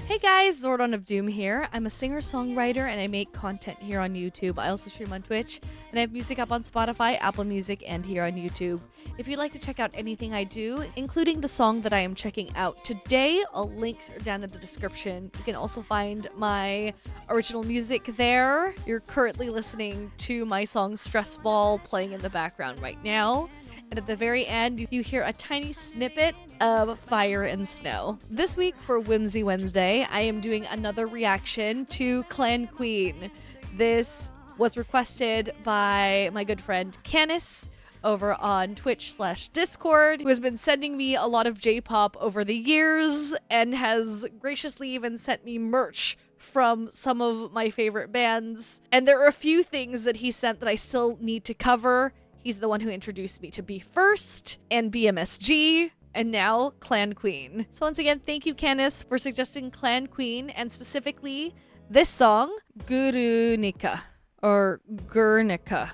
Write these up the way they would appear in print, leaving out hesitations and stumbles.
Hey guys, Zordon of Doom here. I'm a singer-songwriter and I make content here on YouTube. I also stream on Twitch and I have music up on Spotify, Apple Music, and here on YouTube. If you'd like to check out anything I do, including the song that I am checking out today, all links are down in the description. You can also find my original music there. You're currently listening to my song Stress Ball playing in the background right now. And at the very end, you hear a tiny snippet of Fire and Snow. This week for Whimsy Wednesday, I am doing another reaction to Clan Queen. This was requested by my good friend Canis over on Twitch/Discord, who has been sending me a lot of J-pop over the years and has graciously even sent me merch from some of my favorite bands. And there are a few things that he sent that I still need to cover. He's the one who introduced me to Be First and BMSG, and now Clan Queen. So once again, thank you, Canis, for suggesting Clan Queen, and specifically this song, Guernica, or Guernica.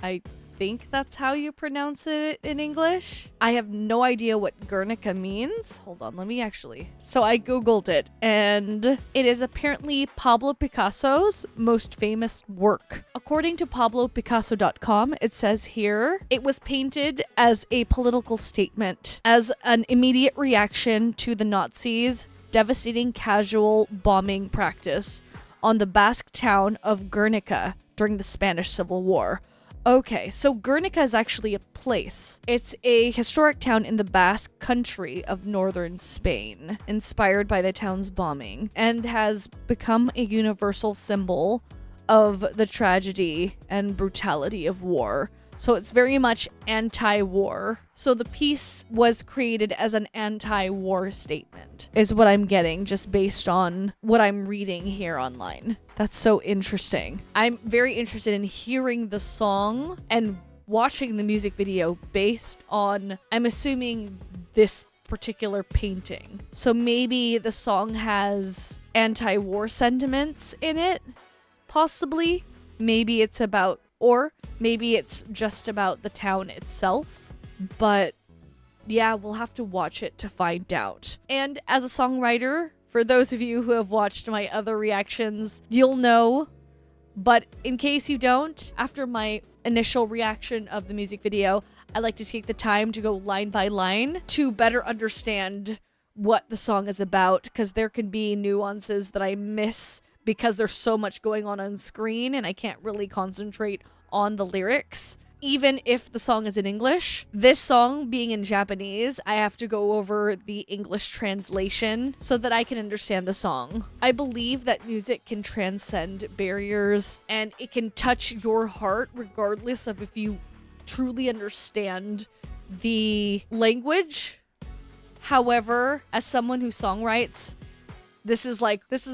I think that's how you pronounce it in English. I have no idea what Guernica means. Hold on, let me actually. So I googled it, and it is apparently Pablo Picasso's most famous work. According to PabloPicasso.com, it says here, it was painted as a political statement, as an immediate reaction to the Nazis' devastating casual bombing practice on the Basque town of Guernica during the Spanish Civil War. Okay, so Guernica is actually a place. It's a historic town in the Basque country of northern Spain, inspired by the town's bombing, and has become a universal symbol of the tragedy and brutality of war. So it's very much anti-war. So the piece was created as an anti-war statement, is what I'm getting just based on what I'm reading here online. That's so interesting. I'm very interested in hearing the song and watching the music video based on, I'm assuming, this particular painting. So maybe the song has anti-war sentiments in it, possibly. Maybe it's about, or maybe it's just about the town itself. But yeah, we'll have to watch it to find out. And as a songwriter, for those of you who have watched my other reactions, you'll know. But in case you don't, after my initial reaction of the music video, I like to take the time to go line by line to better understand what the song is about, because there can be nuances that I miss because there's so much going on screen and I can't really concentrate on the lyrics. Even if the song is in English, this song being in Japanese, I have to go over the English translation so that I can understand the song. I believe that music can transcend barriers and it can touch your heart regardless of if you truly understand the language. However, as someone who songwrites, this is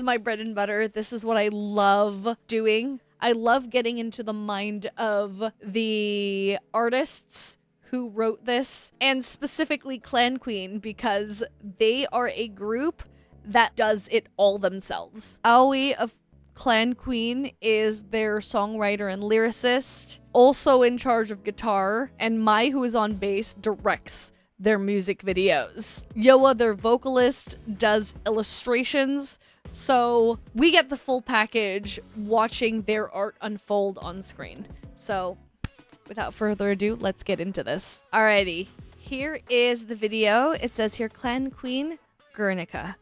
my bread and butter. This is what I love doing. I love getting into the mind of the artists who wrote this, and specifically Clan Queen, because they are a group that does it all themselves. Aoi of Clan Queen is their songwriter and lyricist, also in charge of guitar, and Mai, who is on bass, directs their music videos. Yoa, their vocalist, does illustrations. So we get the full package watching their art unfold on screen. So without further ado, let's get into this. Alrighty, here is the video. It says here, Clan Queen, Guernica,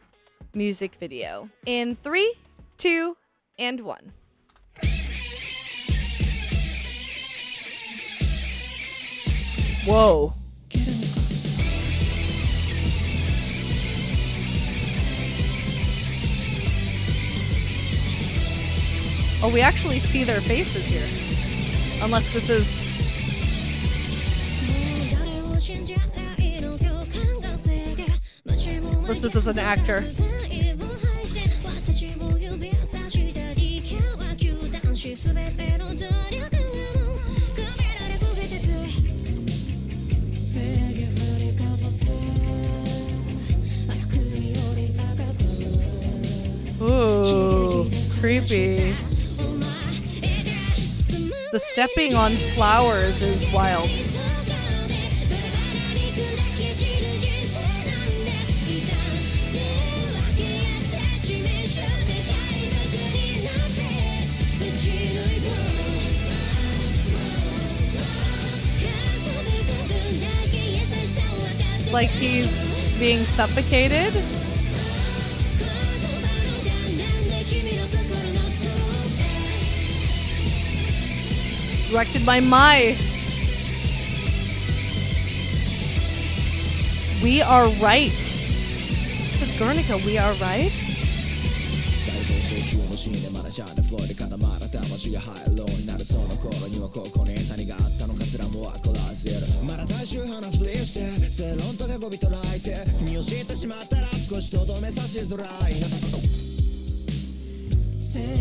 music video. In 3, 2, and 1. Whoa. Oh, we actually see their faces here. Unless this is... Unless this is an actor. Ooh, creepy. The stepping on flowers is wild. like he's being suffocated. Directed by Mai. We Are Right. This is Guernica, We Are Right?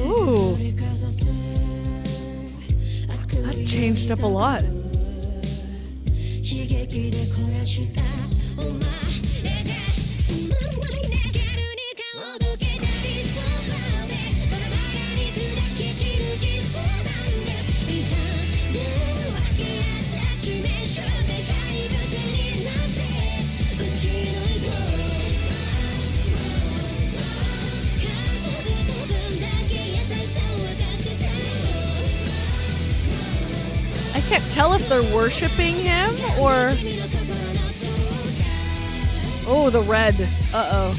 Ooh. That changed up a lot. I can't tell if they're worshiping him or... Oh, the red. Uh-oh.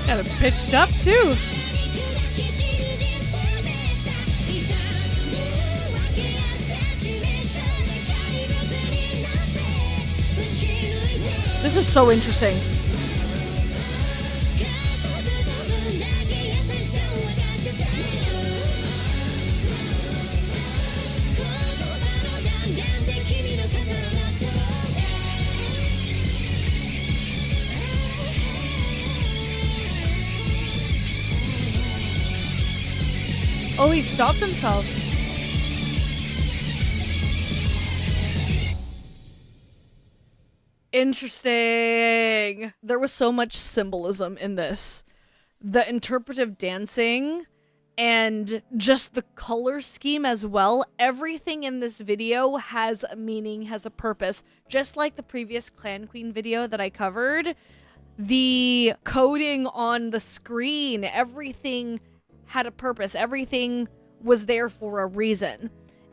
Got it pitched up too. This is so interesting. Oh, he stopped himself. Interesting. There was so much symbolism in this. The interpretive dancing and just the color scheme as well. Everything in this video has a meaning, has a purpose. Just like the previous Clan Queen video that I covered, the coding on the screen, everything had a purpose. Everything was there for a reason.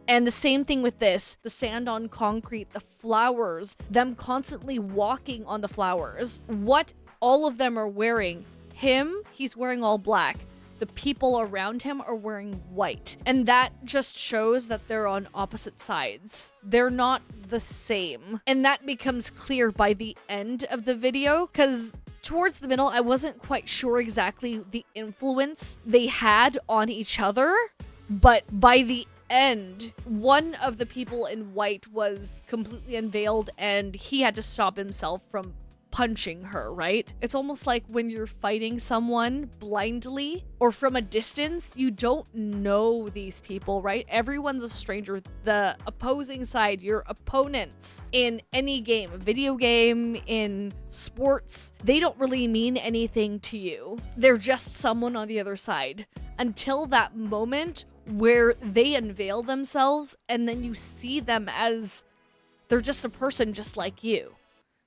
And the same thing with this, the sand on concrete, the flowers, them constantly walking on the flowers. What all of them are wearing. Him, he's wearing all black. The people around him are wearing white. And that just shows that they're on opposite sides. They're not the same. And that becomes clear by the end of the video, because towards the middle, I wasn't quite sure exactly the influence they had on each other. But by the end, one of the people in white was completely unveiled and he had to stop himself from punching her, right? It's almost like when you're fighting someone blindly or from a distance, you don't know these people, right? Everyone's a stranger. The opposing side, your opponents in any game, a video game, in sports, they don't really mean anything to you. They're just someone on the other side until that moment where they unveil themselves and then you see them as they're just a person just like you.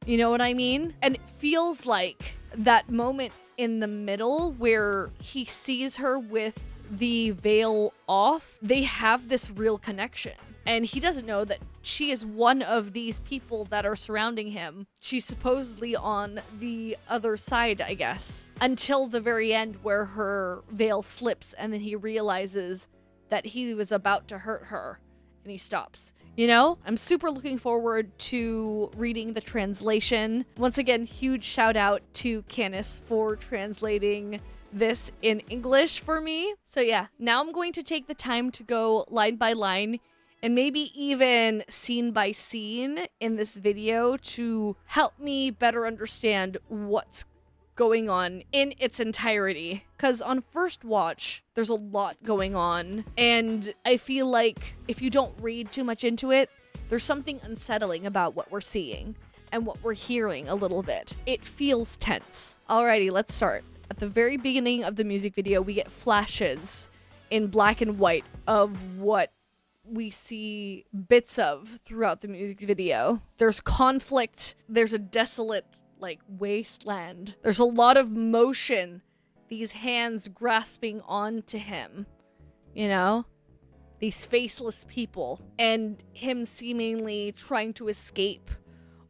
You know what I mean? And it feels like that moment in the middle where he sees her with the veil off, they have this real connection. And he doesn't know that she is one of these people that are surrounding him. She's supposedly on the other side, I guess. Until the very end where her veil slips and then he realizes that he was about to hurt her and he stops. You know, I'm super looking forward to reading the translation. Once again, huge shout out to Canis for translating this in English for me. So yeah, now I'm going to take the time to go line by line and maybe even scene by scene in this video to help me better understand what's going on in its entirety. Because on first watch, there's a lot going on. And I feel like if you don't read too much into it, there's something unsettling about what we're seeing and what we're hearing a little bit. It feels tense. Alrighty, let's start. At the very beginning of the music video, we get flashes in black and white of what we see bits of throughout the music video. There's conflict. There's a desolate, like, wasteland. There's a lot of motion. These hands grasping onto him, you know? These faceless people. And him seemingly trying to escape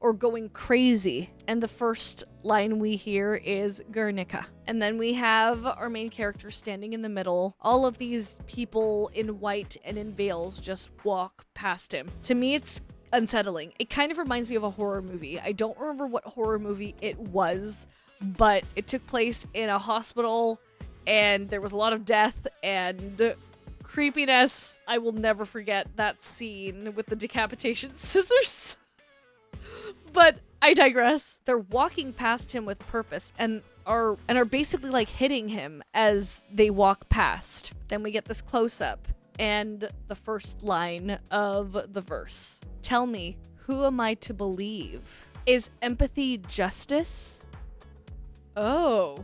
or going crazy. And the first line we hear is Guernica. And then we have our main character standing in the middle. All of these people in white and in veils just walk past him. To me, it's unsettling. It kind of reminds me of a horror movie. I don't remember what horror movie it was, but it took place in a hospital and there was a lot of death and creepiness. I will never forget that scene with the decapitation scissors. But I digress. They're walking past him with purpose and are basically like hitting him as they walk past. Then we get this close up and the first line of the verse. Tell me, who am I to believe? Is empathy justice? Oh.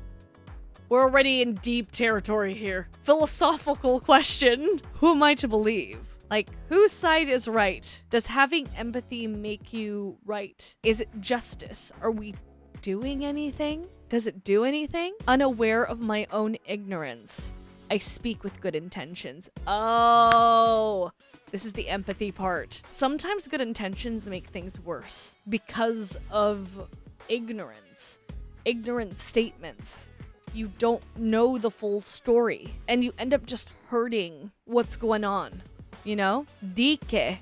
We're already in deep territory here. Philosophical question. Who am I to believe? Like, whose side is right? Does having empathy make you right? Is it justice? Are we doing anything? Does it do anything? Unaware of my own ignorance, I speak with good intentions. Oh, this is the empathy part. Sometimes good intentions make things worse because of ignorance. Ignorant statements. You don't know the full story and you end up just hurting what's going on. You know? Dike,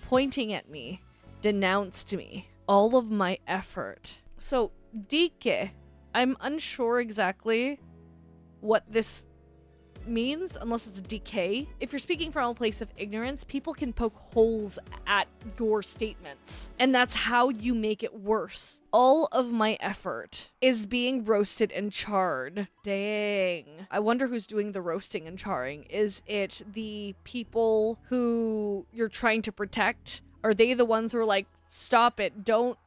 pointing at me, denounced me. All of my effort. So, Dike, I'm unsure exactly what this means, unless it's decay. If you're speaking from a place of ignorance, people can poke holes at your statements. And that's how you make it worse. All of my effort is being roasted and charred. Dang. I wonder who's doing the roasting and charring. Is it the people who you're trying to protect? Are they the ones who are like, stop it, don't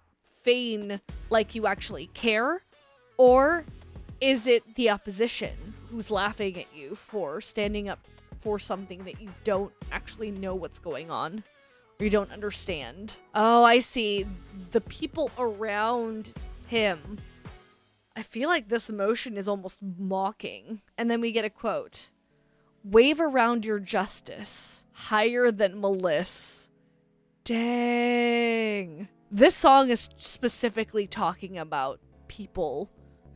feign like you actually care? Or is it the opposition who's laughing at you for standing up for something that you don't actually know what's going on or you don't understand? Oh, I see. The people around him. I feel like this emotion is almost mocking. And then we get a quote. Wave around your justice, higher than malice. Dang. This song is specifically talking about people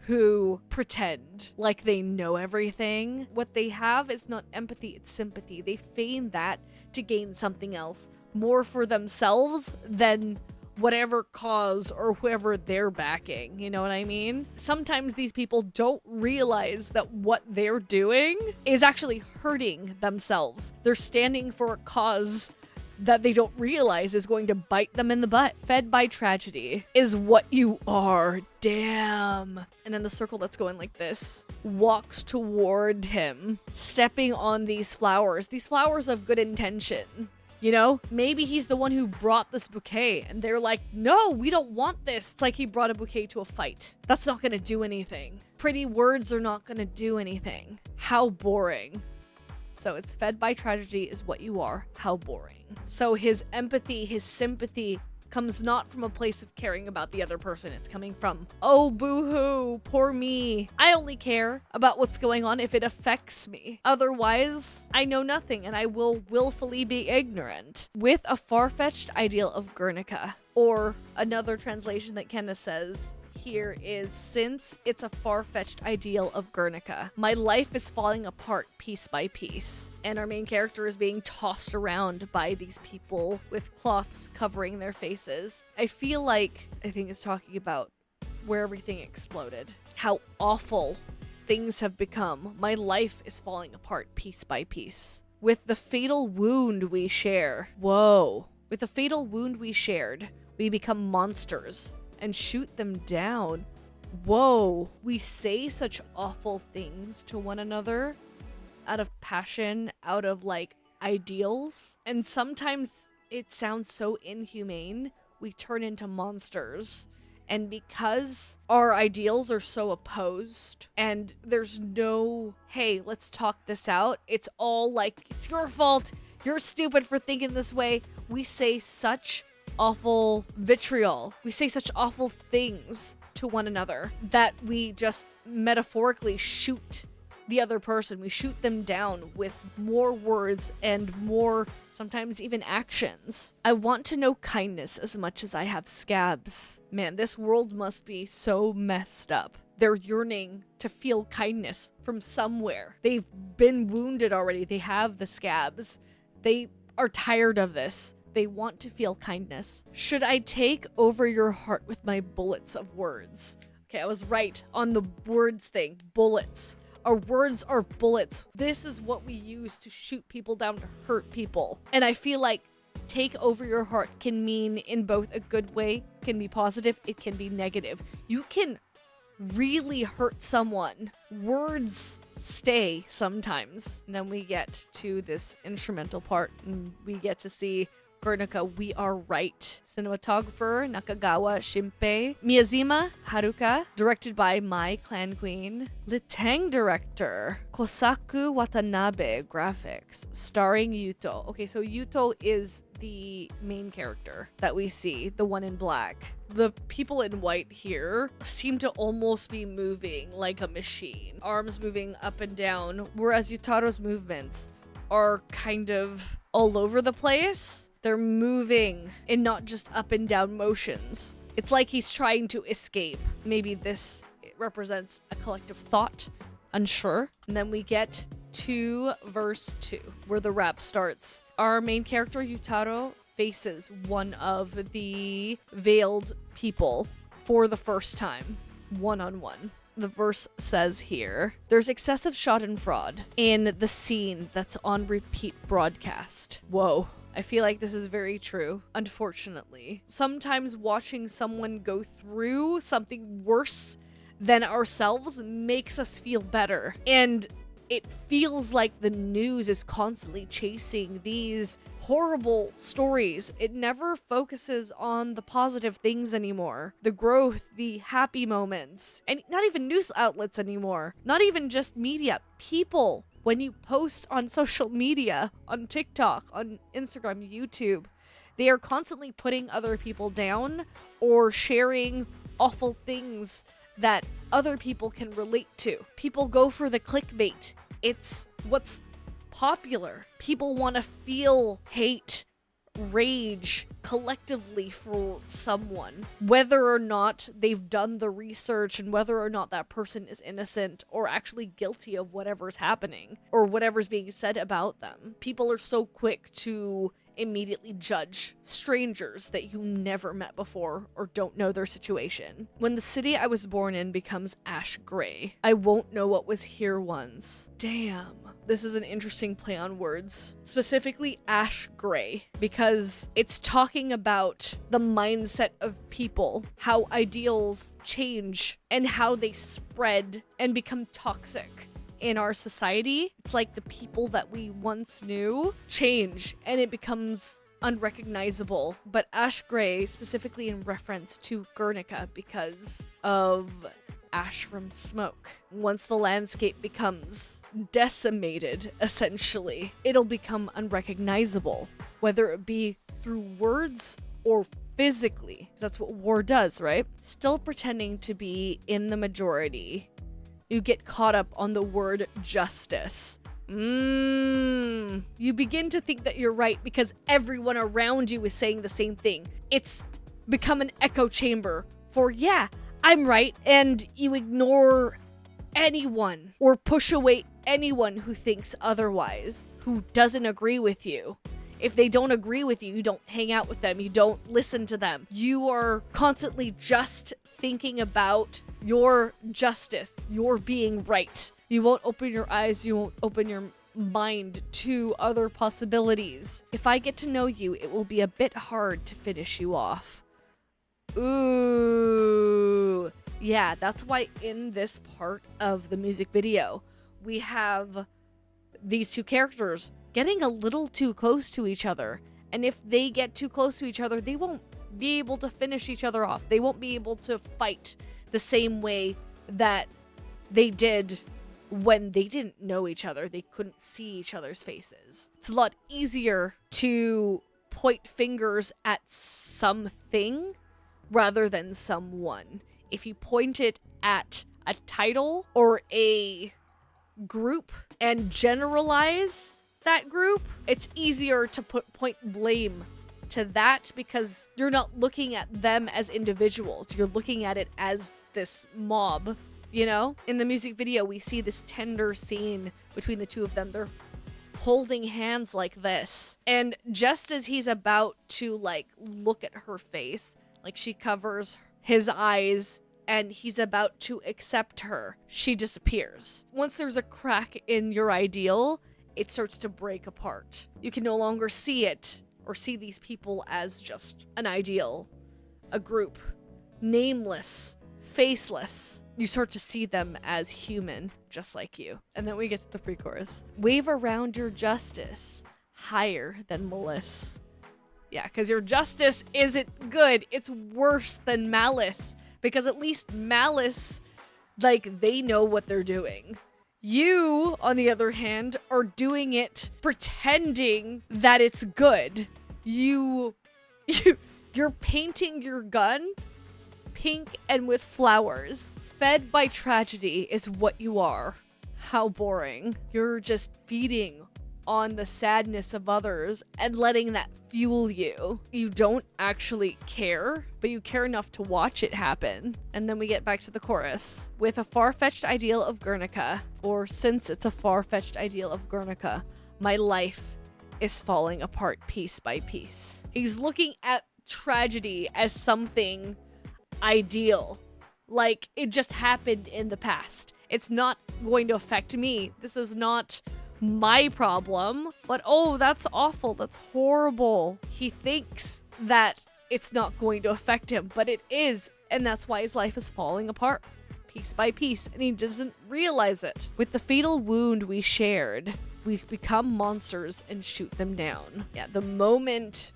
who pretend like they know everything. What they have is not empathy, it's sympathy. They feign that to gain something else, more for themselves than whatever cause or whoever they're backing. You know what I mean? Sometimes these people don't realize that what they're doing is actually hurting themselves. They're standing for a cause that they don't realize is going to bite them in the butt. Fed by tragedy is what you are. Damn. And then the circle that's going like this walks toward him, stepping on these flowers of good intention. You know, maybe he's the one who brought this bouquet and they're like, no, we don't want this. It's like he brought a bouquet to a fight. That's not gonna do anything. Pretty words are not gonna do anything. How boring. So it's fed by tragedy is what you are. How boring. So his empathy, his sympathy comes not from a place of caring about the other person. It's coming from, oh, boo-hoo, poor me. I only care about what's going on if it affects me. Otherwise, I know nothing and I will willfully be ignorant. With a far-fetched ideal of Guernica, or another translation that Kenna says here is, since it's a far-fetched ideal of Guernica, my life is falling apart piece by piece. And our main character is being tossed around by these people with cloths covering their faces. I feel like, I think it's talking about where everything exploded. How awful things have become. My life is falling apart piece by piece. With the fatal wound we share. Whoa. With the fatal wound we shared, we become monsters and shoot them down. Whoa, we say such awful things to one another out of passion, out of like ideals, and sometimes it sounds so inhumane, we turn into monsters. And because our ideals are so opposed and there's no, hey, let's talk this out, it's all like, it's your fault, you're stupid for thinking this way. We say such awful vitriol. We say such awful things to one another that we just metaphorically shoot the other person. We shoot them down with more words and more, sometimes even actions. I want to know kindness as much as I have scabs. Man, this world must be so messed up. They're yearning to feel kindness from somewhere. They've been wounded already. They have the scabs. They are tired of this. They want to feel kindness. Should I take over your heart with my bullets of words? Okay, I was right on the words thing. Bullets. Our words are bullets. This is what we use to shoot people down, to hurt people. And I feel like take over your heart can mean in both a good way, can be positive, it can be negative. You can really hurt someone. Words stay sometimes. And then we get to this instrumental part and we get to see Guernica, We Are Right. Cinematographer, Nakagawa Shinpei. Miyazima Haruka. Directed by my clan queen. Litang director, Kosaku Watanabe. Graphics. Starring Yuto. Okay, so Yuto is the main character that we see, the one in black. The people in white here seem to almost be moving like a machine. Arms moving up and down, whereas Yutaro's movements are kind of all over the place. They're moving in not just up and down motions. It's like he's trying to escape. Maybe this represents a collective thought. Unsure. And then we get to verse 2, where the rap starts. Our main character, Yutaro, faces one of the veiled people for the first time, one-on-one. The verse says here, there's excessive schadenfreude in the scene that's on repeat broadcast. Whoa. I feel like this is very true, unfortunately. Sometimes watching someone go through something worse than ourselves makes us feel better. And it feels like the news is constantly chasing these horrible stories. It never focuses on the positive things anymore. The growth, the happy moments, and not even news outlets anymore. Not even just media. People. When you post on social media, on TikTok, on Instagram, YouTube, they are constantly putting other people down or sharing awful things that other people can relate to. People go for the clickbait. It's what's popular. People want to feel hate, rage collectively for someone, whether or not they've done the research and whether or not that person is innocent or actually guilty of whatever's happening or whatever's being said about them. People are so quick to immediately judge strangers that you never met before or don't know their situation. When the city I was born in becomes ash gray, I won't know what was here once. Damn. This is an interesting play on words. Specifically ash gray, because it's talking about the mindset of people, how ideals change and how they spread and become toxic. In our society, it's like the people that we once knew change and it becomes unrecognizable. But ash gray specifically in reference to Guernica because of ash from smoke. Once the landscape becomes decimated, essentially, it'll become unrecognizable, whether it be through words or physically. That's what war does, right? Still pretending to be in the majority, you get caught up on the word justice. You begin to think that you're right because everyone around you is saying the same thing. It's become an echo chamber for, yeah, I'm right, and you ignore anyone or push away anyone who thinks otherwise, who doesn't agree with you. If they don't agree with you, you don't hang out with them, you don't listen to them. You are constantly just thinking about your justice, your being right. You won't open your eyes, you won't open your mind to other possibilities. If I get to know you, it will be a bit hard to finish you off. Ooh, Yeah, that's why in this part of the music video, we have these two characters getting a little too close to each other. And if they get too close to each other, they won't be able to finish each other off. They won't be able to fight the same way that they did when they didn't know each other. They couldn't see each other's faces. It's a lot easier to point fingers at something rather than someone. If you point it at a title or a group and generalize that group, it's easier to point blame to that because you're not looking at them as individuals. You're looking at it as this mob, you know? In the music video, we see this tender scene between the two of them. They're holding hands like this. And just as he's about to, like, look at her face, like she covers his eyes and he's about to accept her, she disappears. Once there's a crack in your ideal, it starts to break apart. You can no longer see it or see these people as just an ideal, a group, nameless, faceless. You start to see them as human, just like you. And then we get to the pre-chorus. Wave around your justice, higher than malice. Yeah, because your justice isn't good. It's worse than malice. Because at least malice, like, they know what they're doing. You, on the other hand, are doing it pretending that it's good. You're painting your gun pink and with flowers. Fed by tragedy is what you are. How boring. You're just feeding on the sadness of others and letting that fuel you. You don't actually care, but you care enough to watch it happen. And then we get back to the chorus. With a far-fetched ideal of Guernica, or since it's a far-fetched ideal of Guernica, my life is falling apart piece by piece. He's looking at tragedy as something ideal. Like, it just happened in the past. It's not going to affect me. This is not my problem. But oh, that's awful. That's horrible. He thinks that it's not going to affect him, but it is. And that's why his life is falling apart piece by piece, and he doesn't realize it. With the fatal wound we shared, we become monsters and shoot them down. Yeah, the moment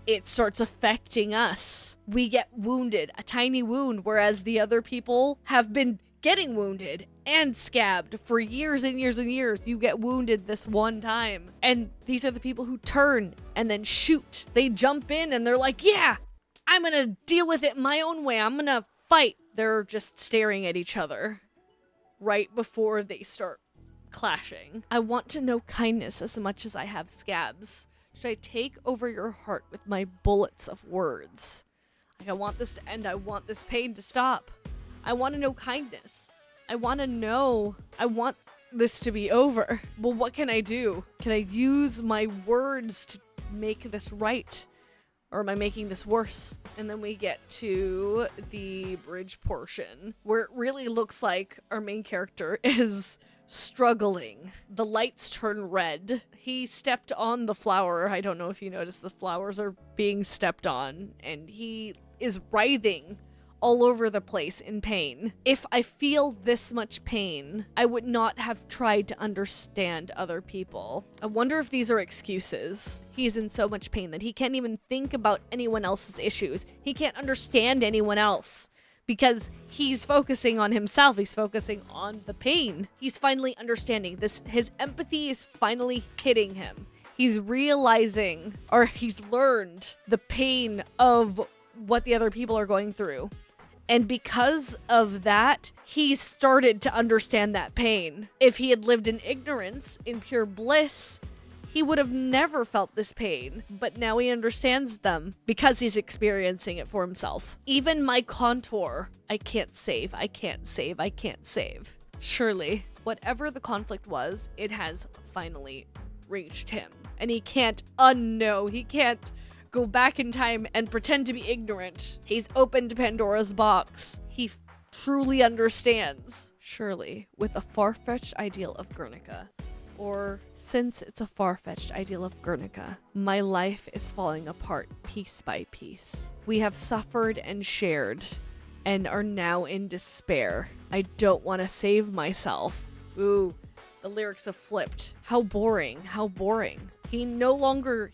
it starts affecting us, we get wounded, a tiny wound, whereas the other people have been getting wounded and scabbed for years and years and years. You get wounded this one time, and these are the people who turn and then shoot. They jump in and they're like, yeah, I'm gonna deal with it my own way. I'm gonna fight. They're just staring at each other right before they start clashing. I want to know kindness as much as I have scabs. Should I take over your heart with my bullets of words? Like, I want this to end. I want this pain to stop. I want to know kindness. I want this to be over. Well, what can I do? Can I use my words to make this right? Or am I making this worse? And then we get to the bridge portion, where it really looks like our main character is struggling. The lights turn red. He stepped on the flower. I don't know if you noticed, the flowers are being stepped on, and he is writhing all over the place in pain. If I feel this much pain, I would not have tried to understand other people. I wonder if these are excuses. He's in so much pain that he can't even think about anyone else's issues. He can't understand anyone else because he's focusing on himself. He's focusing on the pain. He's finally understanding this. His empathy is finally hitting him. He's realizing, or he's learned the pain of what the other people are going through. And because of that, he started to understand that pain. If he had lived in ignorance, in pure bliss, he would have never felt this pain. But now he understands them because he's experiencing it for himself. Even my contour, I can't save, I can't save, I can't save. Surely, whatever the conflict was, it has finally reached him. And he can't unknow, he can't go back in time and pretend to be ignorant. He's opened Pandora's box. He truly understands. Surely, with a far-fetched ideal of Guernica, or since it's a far-fetched ideal of Guernica, my life is falling apart piece by piece. We have suffered and shared, and are now in despair. I don't want to save myself. Ooh, the lyrics have flipped. How boring, how boring. He no longer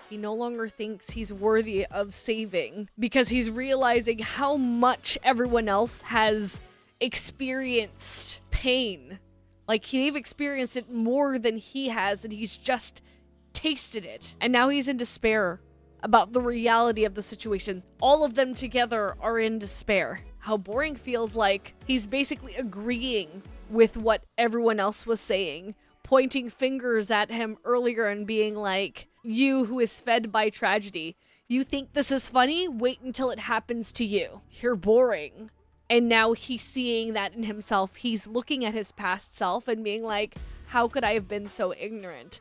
thinks he's worthy of saving because he's realizing how much everyone else has experienced pain. Like, they've experienced it more than he has, and he's just tasted it. And now he's in despair about the reality of the situation. All of them together are in despair. How boring feels like he's basically agreeing with what everyone else was saying, pointing fingers at him earlier and being like, you who is fed by tragedy, you think this is funny? Wait until it happens to you. You're boring. And now he's seeing that in himself. He's looking at his past self and being like, how could I have been so ignorant?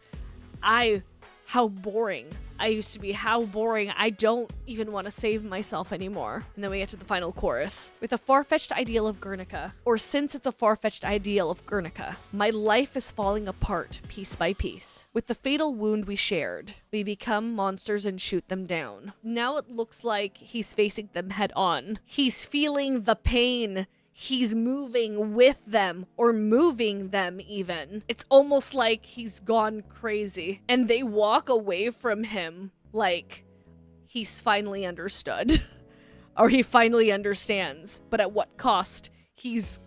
How boring I used to be. How boring. I don't even want to save myself anymore. And then we get to the final chorus. With a far-fetched ideal of Guernica, or since it's a far-fetched ideal of Guernica, my life is falling apart piece by piece. With the fatal wound we shared, we become monsters and shoot them down. Now it looks like he's facing them head on. He's feeling the pain. He's moving with them, or moving them even. It's almost like he's gone crazy. And they walk away from him like he's finally understood. Or he finally understands. But at what cost? He's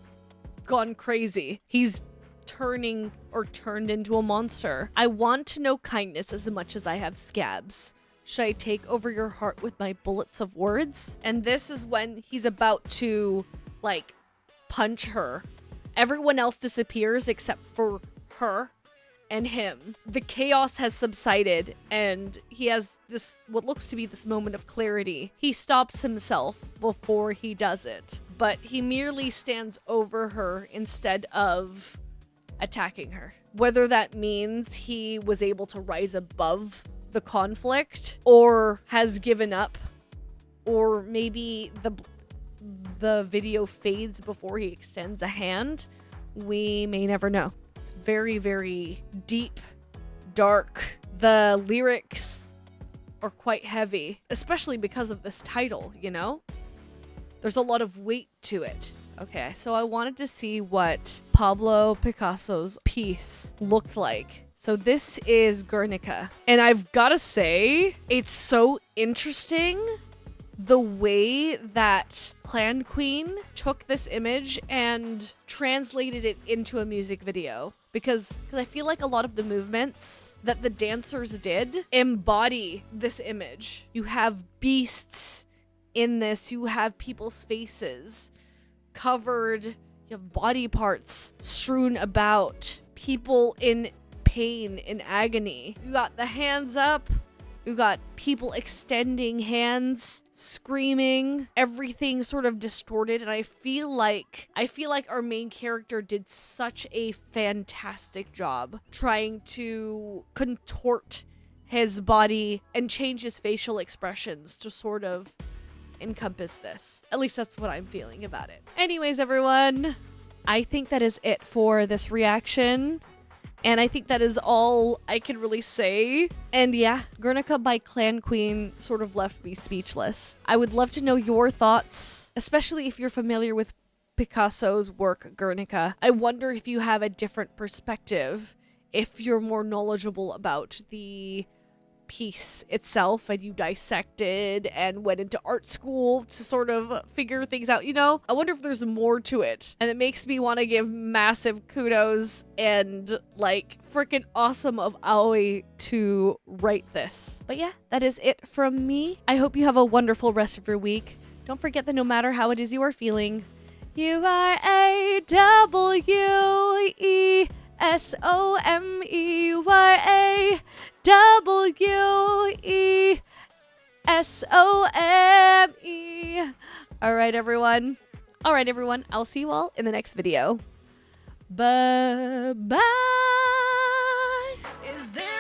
gone crazy. He's turned into a monster. I want to know kindness as much as I have scabs. Should I take over your heart with my bullets of words? And this is when he's about to, like, punch her. Everyone else disappears except for her and him. The chaos has subsided and he has this, what looks to be this moment of clarity. He stops himself before he does it, but he merely stands over her instead of attacking her. Whether that means he was able to rise above the conflict or has given up, or maybe the video fades before he extends a hand, we may never know. It's very, very deep, dark. The lyrics are quite heavy, especially because of this title, you know? There's a lot of weight to it. Okay, so I wanted to see what Pablo Picasso's piece looked like. So this is Guernica, and I've gotta say, it's so interesting the way that Clan Queen took this image and translated it into a music video. Because I feel like a lot of the movements that the dancers did embody this image. You have beasts in this, you have people's faces covered, you have body parts strewn about, people in pain, in agony. You got the hands up, you got people extending hands, screaming, everything sort of distorted, and I feel like our main character did such a fantastic job trying to contort his body and change his facial expressions to sort of encompass this. At least that's what I'm feeling about it. Anyways, everyone, I think that is it for this reaction. And I think that is all I can really say. And yeah, Guernica by Clan Queen sort of left me speechless. I would love to know your thoughts, especially if you're familiar with Picasso's work, Guernica. I wonder if you have a different perspective, if you're more knowledgeable about the piece itself and you dissected and went into art school to sort of figure things out, you know? I wonder if there's more to it. And it makes me want to give massive kudos and like freaking awesome of Aoi to write this. But yeah, that is it from me. I hope you have a wonderful rest of your week. Don't forget that no matter how it is you are feeling, you are a W-E-S-O-M-E. You are a W-E-S-O-M-E. All right, everyone. I'll see you all in the next video. Bye-bye. Is there